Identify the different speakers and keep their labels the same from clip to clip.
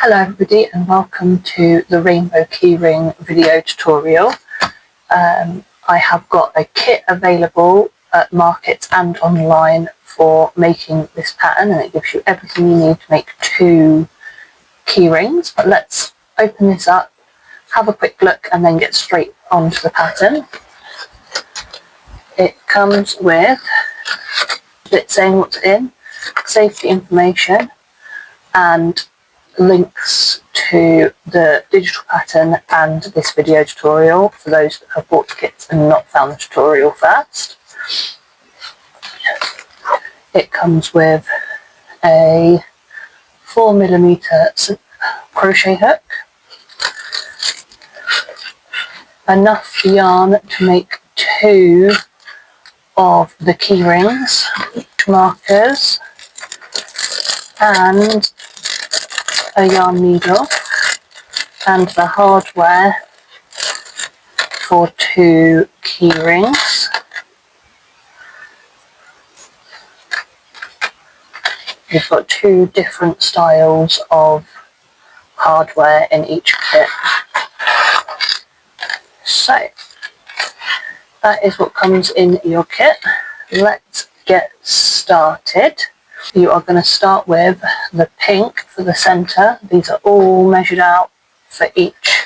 Speaker 1: Hello everybody and welcome to the Rainbow Keyring video tutorial. I have got a kit available at markets and online for making this pattern, and it gives you everything you need to make 2 key rings. But let's open this up, have a quick look and then get straight onto the pattern. It comes with a bit saying what's in, safety information and links to the digital pattern and this video tutorial for those that have bought the kits and not found the tutorial first. It comes with a 4mm crochet hook, enough yarn to make 2 of the key rings, markers and a yarn needle, and the hardware for 2 key rings. We've got 2 different styles of hardware in each kit. So that is what comes in your kit. Let's get started. You are going to start with the pink for the centre. These are all measured out for each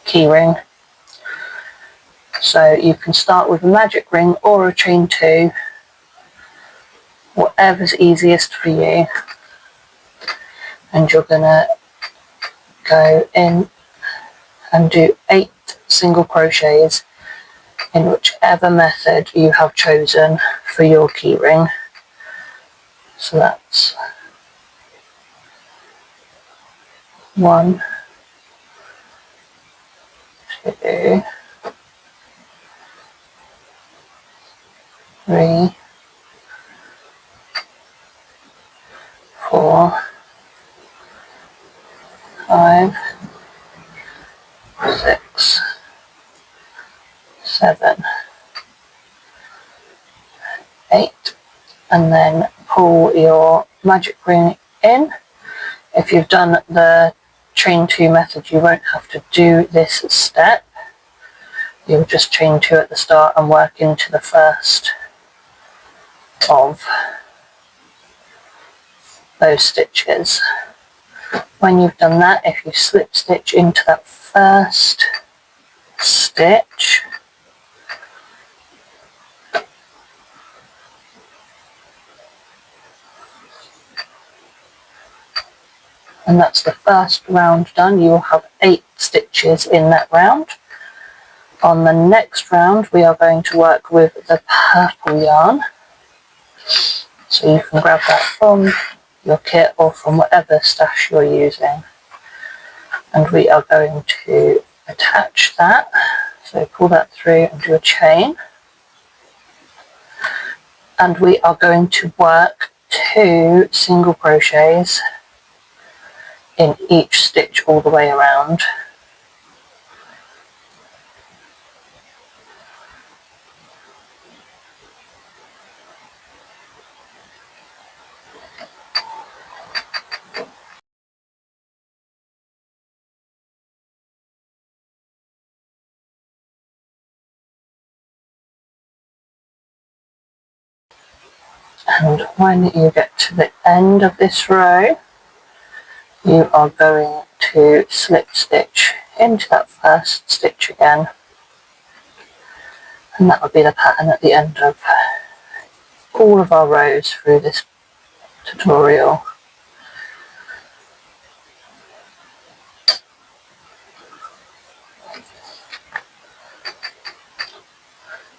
Speaker 1: keyring. So you can start with a magic ring or a chain 2, whatever's easiest for you. And you're going to go in and do 8 single crochets in whichever method you have chosen for your keyring. So that's 1, 2, 3, 4, 5, 6, 7, 8, and then pull your magic ring in. If you've done the chain 2 method, you won't have to do this step. You'll just chain 2 at the start and work into the first of those stitches. When you've done that, if you slip stitch into that first stitch, and that's the first round done. You will have 8 stitches in that round. On the next round we are going to work with the purple yarn, so you can grab that from your kit or from whatever stash you're using, and we are going to attach that. So pull that through and do a chain, and we are going to work 2 single crochets in each stitch all the way around. And when you get to the end of this row, you are going to slip stitch into that first stitch again, and that will be the pattern at the end of all of our rows through this tutorial.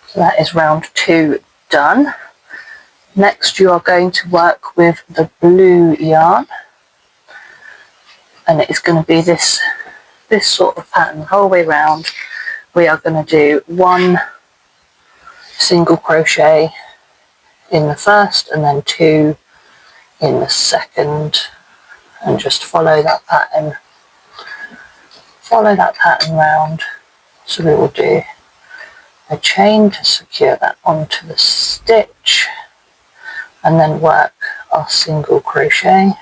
Speaker 1: So that is round 2 done. Next you are going to work with the blue yarn, and it is going to be this sort of pattern the whole way round. We are going to do 1 single crochet in the first and then 2 in the second, and just follow that pattern round. So we will do a chain to secure that onto the stitch, and then work our single crochet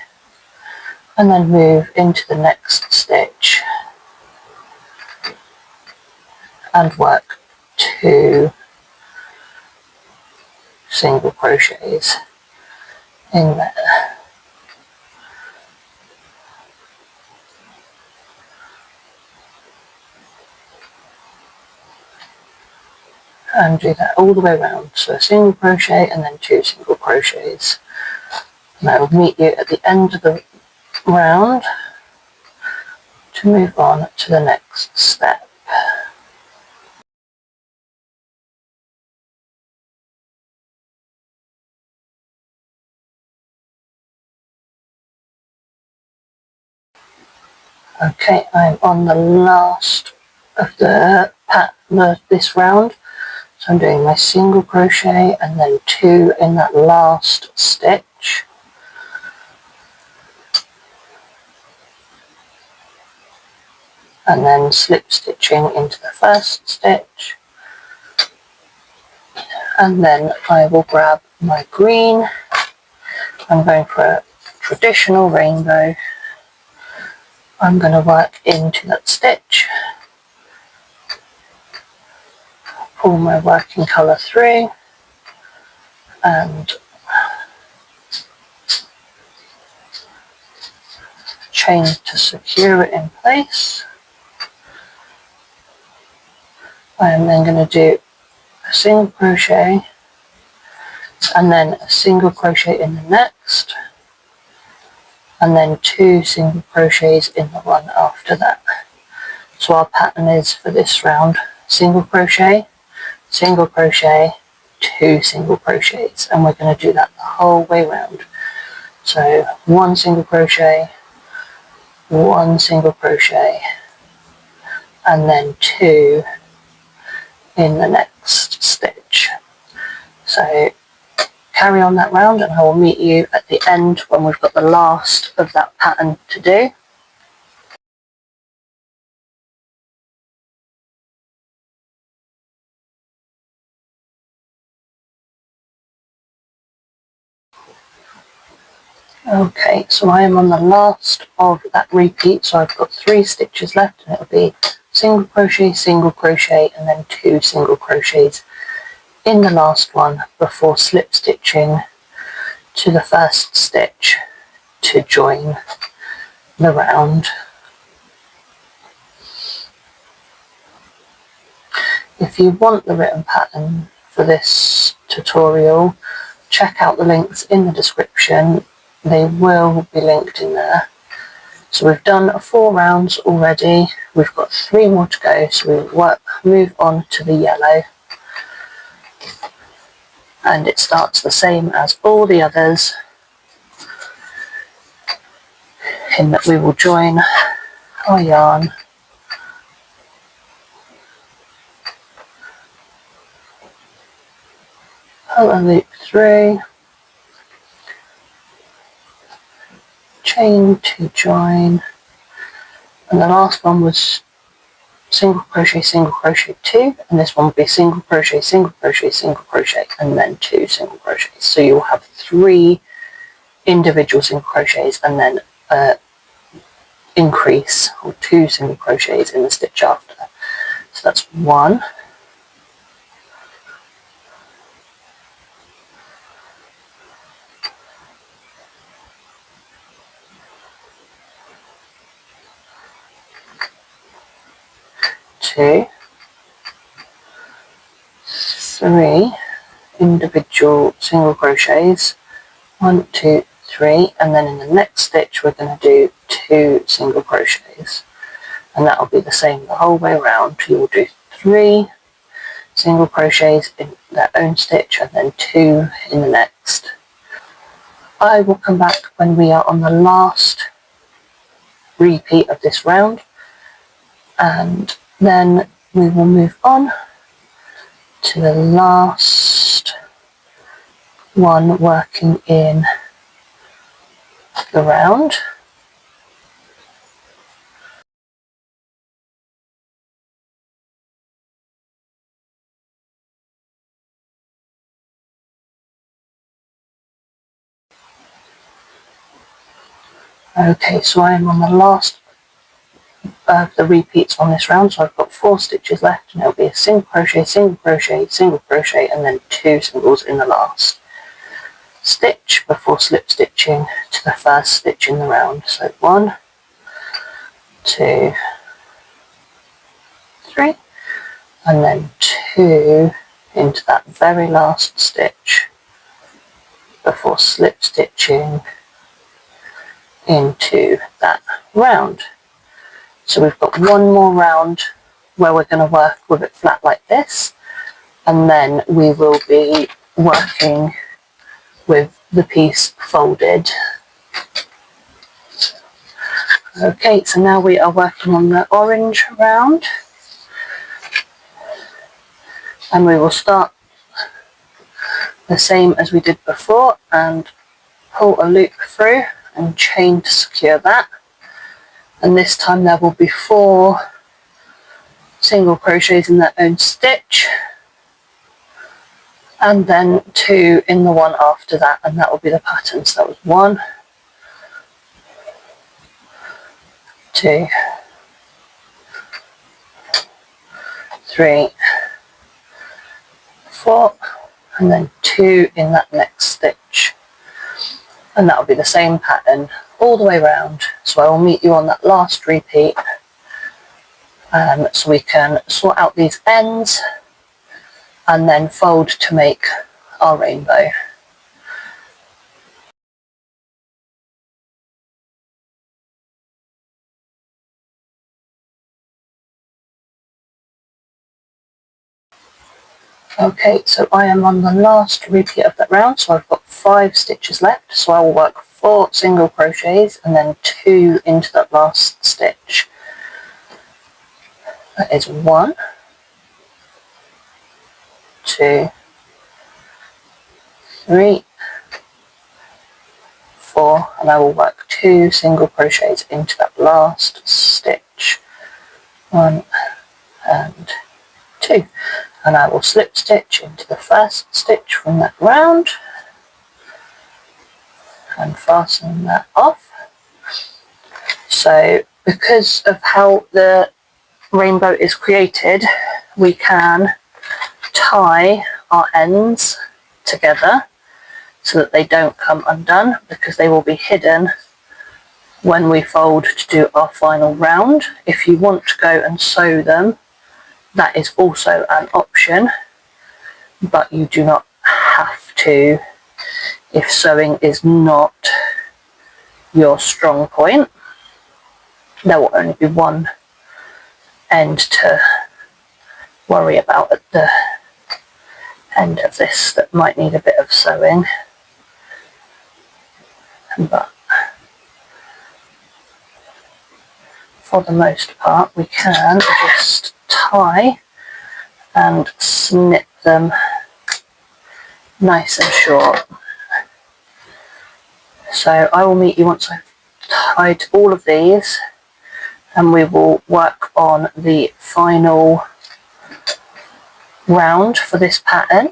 Speaker 1: and then move into the next stitch and work 2 single crochets in there. And do that all the way around. So a single crochet and then 2 single crochets. And I will meet you at the end of the round to move on to the next step. Okay, I'm on the last of the pattern of this round. So I'm doing my single crochet and then 2 in that last stitch. And then slip stitching into the first stitch. And then I will grab my green. I'm going for a traditional rainbow. I'm going to work into that stitch, pull my working colour through, and chain to secure it in place. I am then going to do a single crochet and then a single crochet in the next, and then 2 single crochets in the one after that. So our pattern is for this round single crochet, 2 single crochets, and we're going to do that the whole way round. So 1 single crochet, 1 single crochet, and then 2 in the next stitch. So carry on that round and I will meet you at the end when we've got the last of that pattern to do. Okay, so I am on the last of that repeat, so I've got 3 stitches left and it'll be single crochet, and then 2 single crochets in the last one before slip stitching to the first stitch to join the round. If you want the written pattern for this tutorial, check out the links in the description. They will be linked in there. So we've done 4 rounds already. We've got 3 more to go. So we'll move on to the yellow. And it starts the same as all the others, in that we will join our yarn pull a loop through, chain to join, and the last one was single crochet 2, and this one will be single crochet, and then 2 single crochets. So you'll have 3 individual single crochets and then increase, or 2 single crochets in the stitch after. So that's 1, 2, 3 individual single crochets, 1, 2, 3, and then in the next stitch we're going to do 2 single crochets, and that will be the same the whole way around. You will do 3 single crochets in their own stitch and then 2 in the next. I will come back when we are on the last repeat of this round, and then we will move on to the last one working in the round. Okay, so I am on the last of the repeats on this round, so I've got 4 stitches left, and it'll be a single crochet, single crochet, single crochet, and then 2 singles in the last stitch before slip stitching to the first stitch in the round. So 1, 2, 3, and then 2 into that very last stitch before slip stitching into that round. So we've got one more round where we're going to work with it flat like this, and then we will be working with the piece folded. Okay, so now we are working on the orange round, and we will start the same as we did before and pull a loop through and chain to secure that. And this time there will be 4 single crochets in their own stitch, and then 2 in the one after that, and that will be the pattern. So that was 1, 2, 3, 4, and then 2 in that next stitch, and that will be the same pattern all the way around. So I will meet you on that last repeat, so we can sort out these ends and then fold to make our rainbow. Okay, so I am on the last repeat of that round, so I've got 5 stitches left, so I will work 4 single crochets and then 2 into that last stitch. That is 1, 2, 3, 4, and I will work 2 single crochets into that last stitch. 1 and 2, and I will slip stitch into the first stitch from that round and fasten that off. So because of how the rainbow is created, we can tie our ends together so that they don't come undone, because they will be hidden when we fold to do our final round. If you want to go and sew them, that is also an option, but you do not have to if sewing is not your strong point. There will only be one end to worry about at the end of this that might need a bit of sewing, but for the most part we can just tie and snip them nice and short. So I will meet you once I've tied all of these, and we will work on the final round for this pattern.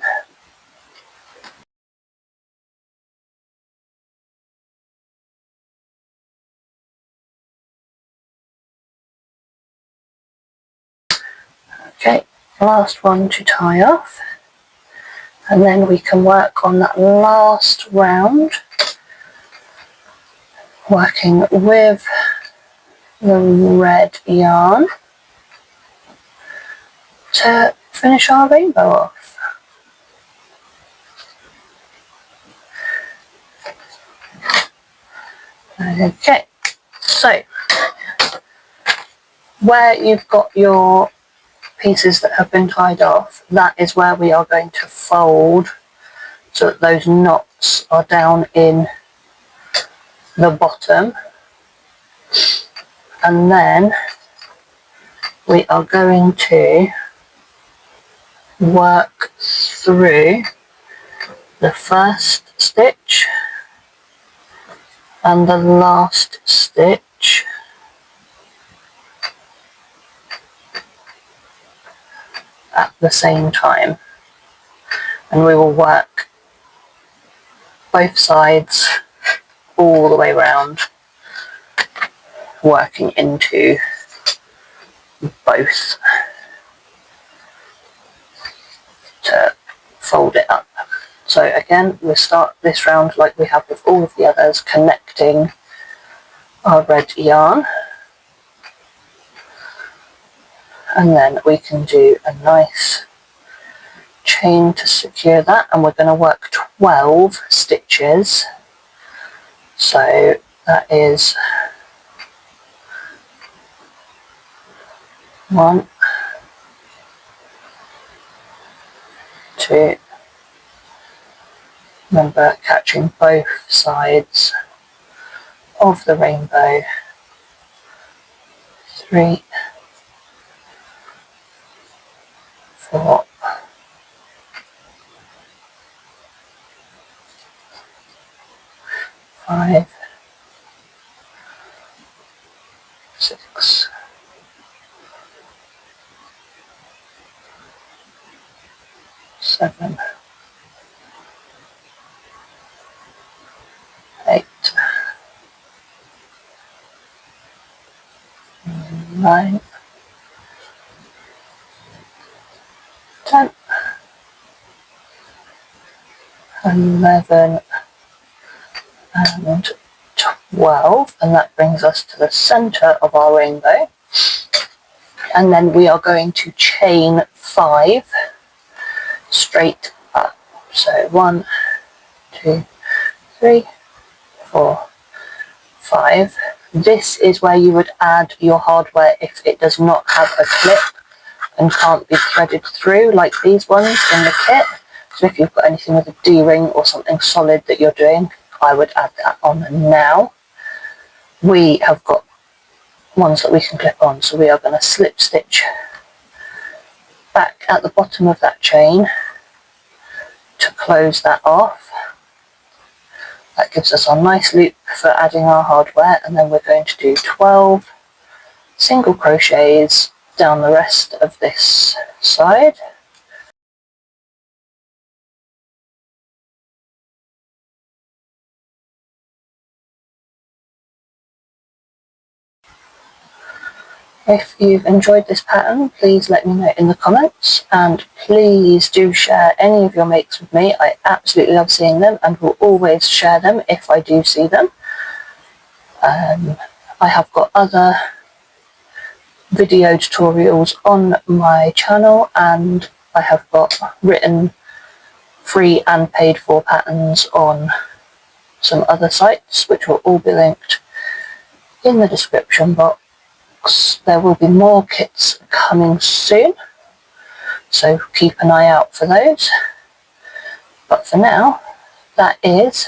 Speaker 1: Okay, last one to tie off, and then we can work on that last round, working with the red yarn to finish our rainbow off. Okay, so where you've got your pieces that have been tied off, that is where we are going to fold so that those knots are down in the bottom, and then we are going to work through the first stitch and the last stitch at the same time, and we will work both sides all the way round. working into both to fold it up. So again, we'll start this round like we have with all of the others, connecting our red yarn, and then we can do a nice chain to secure that, and we're going to work 12 stitches. So that is 1, 2, remember catching both sides of the rainbow, 3, 4, 5, 6, 7, 8, 9, 10, 11, and 12, and that brings us to the center of our rainbow. And then we are going to chain 5 straight up. So 1, 2, 3, 4, 5. This is where you would add your hardware if it does not have a clip and can't be threaded through like these ones in the kit. So if you've got anything with a D-ring or something solid that you're doing, I would add that on now. We have got ones that we can clip on, so we are going to slip stitch back at the bottom of that chain to close that off. That gives us our nice loop for adding our hardware, and then we're going to do 12 single crochets down the rest of this side. If you've enjoyed this pattern, please let me know in the comments, and please do share any of your makes with me. I absolutely love seeing them and will always share them if I do see them. I have got other video tutorials on my channel, and I have got written free and paid for patterns on some other sites, which will all be linked in the description box. There will be more kits coming soon, so keep an eye out for those. But for now, that is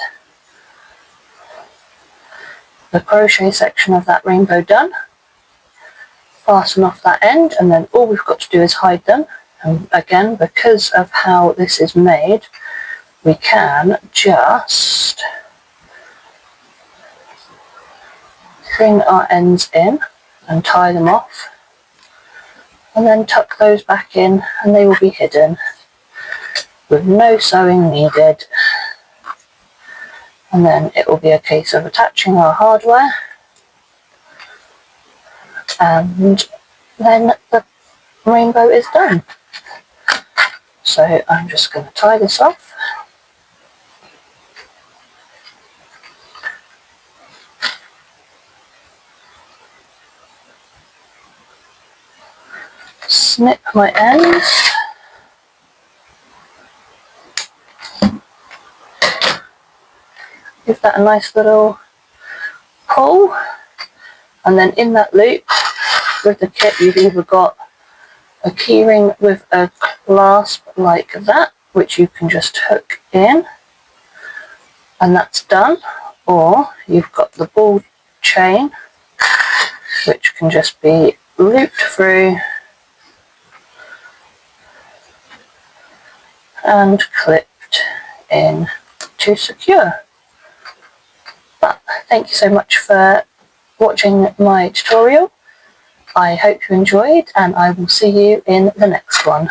Speaker 1: the crochet section of that rainbow done. Fasten off that end, and then all we've got to do is hide them. And again, because of how this is made, we can just bring our ends in and tie them off, and then tuck those back in, and they will be hidden with no sewing needed. And then it will be a case of attaching our hardware, and then the rainbow is done. So I'm just going to tie this off. Snip my ends. Give that a nice little pull, and then in that loop with the kit you've either got a keyring with a clasp like that, which you can just hook in and that's done, or you've got the ball chain which can just be looped through and clipped in to secure. But thank you so much for watching my tutorial. I hope you enjoyed, and I will see you in the next one.